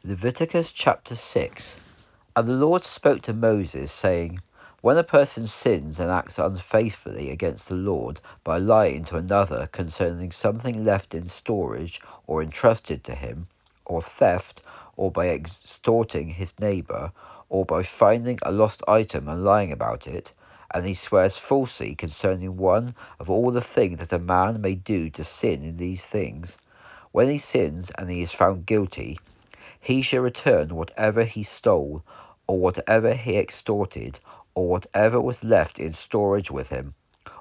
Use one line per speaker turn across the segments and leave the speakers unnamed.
Leviticus chapter 6. And the Lord spoke to Moses, saying, When a person sins and acts unfaithfully against the Lord by lying to another concerning something left in storage or entrusted to him, or theft, or by extorting his neighbour, or by finding a lost item and lying about it, and he swears falsely concerning one of all the things that a man may do to sin in these things, when he sins and he is found guilty, he shall return whatever he stole, or whatever he extorted, or whatever was left in storage with him,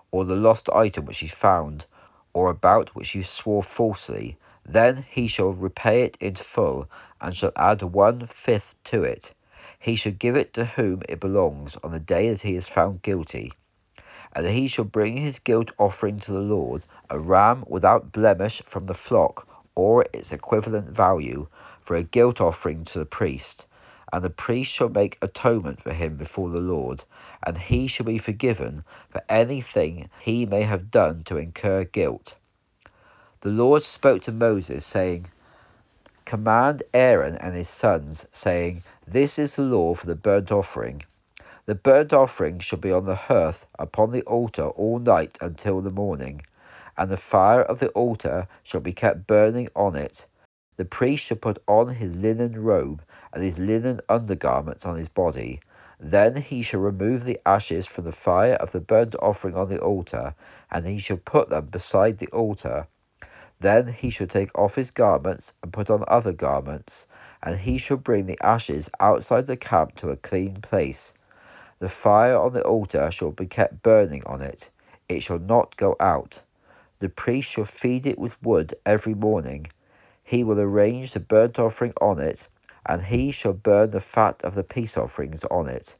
or the lost item which he found, or about which he swore falsely. Then he shall repay it in full, and shall add 1/5 to it. He shall give it to whom it belongs on the day that he is found guilty. And he shall bring his guilt offering to the Lord, a ram without blemish from the flock, or its equivalent value, for a guilt offering to the priest. And the priest shall make atonement for him before the Lord, and he shall be forgiven for anything he may have done to incur guilt. The Lord spoke to Moses, saying, Command Aaron and his sons, saying, This is the law for the burnt offering. The burnt offering shall be on the hearth upon the altar all night until the morning, and the fire of the altar shall be kept burning on it. The priest shall put on his linen robe and his linen undergarments on his body. Then he shall remove the ashes from the fire of the burnt offering on the altar, and he shall put them beside the altar. Then he shall take off his garments and put on other garments, and he shall bring the ashes outside the camp to a clean place. The fire on the altar shall be kept burning on it. It shall not go out. The priest shall feed it with wood every morning. He will arrange the burnt offering on it, and he shall burn the fat of the peace offerings on it.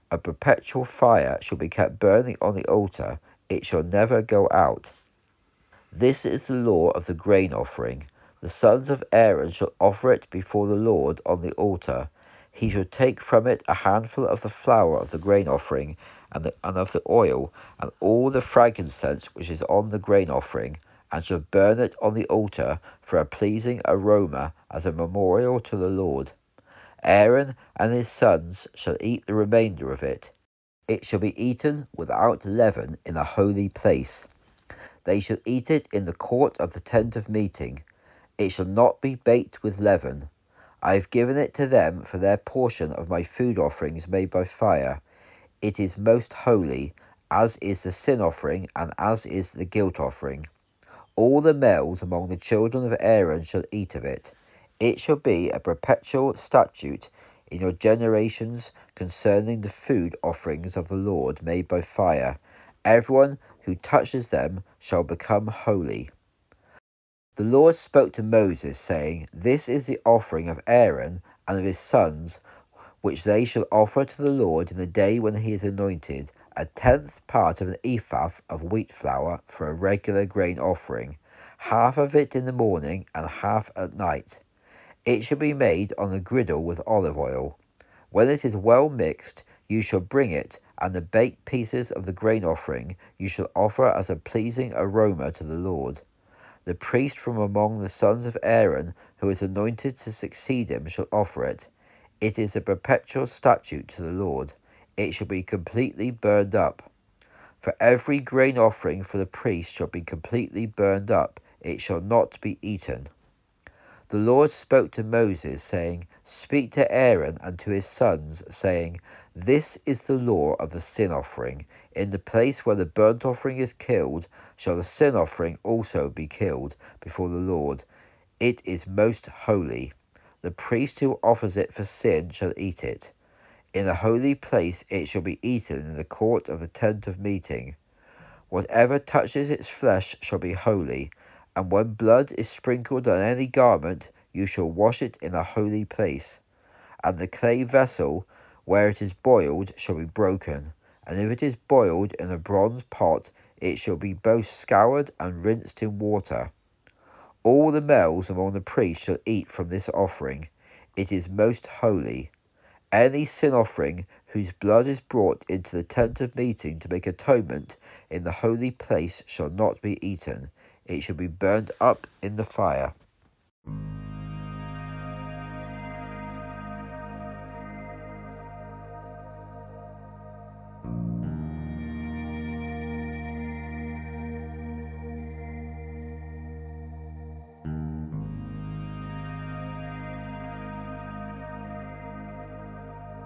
A perpetual fire shall be kept burning on the altar. It shall never go out. This is the law of the grain offering. The sons of Aaron shall offer it before the Lord on the altar. He shall take from it a handful of the flour of the grain offering, and of the oil, and all the frankincense which is on the grain offering, and shall burn it on the altar for a pleasing aroma as a memorial to the Lord. Aaron and his sons shall eat the remainder of it. It shall be eaten without leaven in a holy place. They shall eat it in the court of the tent of meeting. It shall not be baked with leaven. I have given it to them for their portion of my food offerings made by fire. It is most holy, as is the sin offering, and as is the guilt offering. All the males among the children of Aaron shall eat of it. It shall be a perpetual statute in your generations concerning the food offerings of the Lord made by fire. Everyone who touches them shall become holy. The Lord spoke to Moses, saying, This is the offering of Aaron and of his sons, which they shall offer to the Lord in the day when he is anointed, 1/10 part of an ephah of wheat flour for a regular grain offering, half of it in the morning and half at night. It shall be made on the griddle with olive oil. When it is well mixed, you shall bring it, and the baked pieces of the grain offering you shall offer as a pleasing aroma to the Lord. The priest from among the sons of Aaron, who is anointed to succeed him, shall offer it. It is a perpetual statute to the Lord. It shall be completely burned up. For every grain offering for the priest shall be completely burned up. It shall not be eaten. The Lord spoke to Moses, saying, Speak to Aaron and to his sons, saying, This is the law of the sin offering. In the place where the burnt offering is killed, shall the sin offering also be killed before the Lord. It is most holy. The priest who offers it for sin shall eat it. In a holy place it shall be eaten in the court of the tent of meeting. Whatever touches its flesh shall be holy, and when blood is sprinkled on any garment, you shall wash it in a holy place. And the clay vessel where it is boiled shall be broken, and if it is boiled in a bronze pot, it shall be both scoured and rinsed in water. All the males among the priests shall eat from this offering. It is most holy. Any sin offering whose blood is brought into the tent of meeting to make atonement in the holy place shall not be eaten. It shall be burned up in the fire.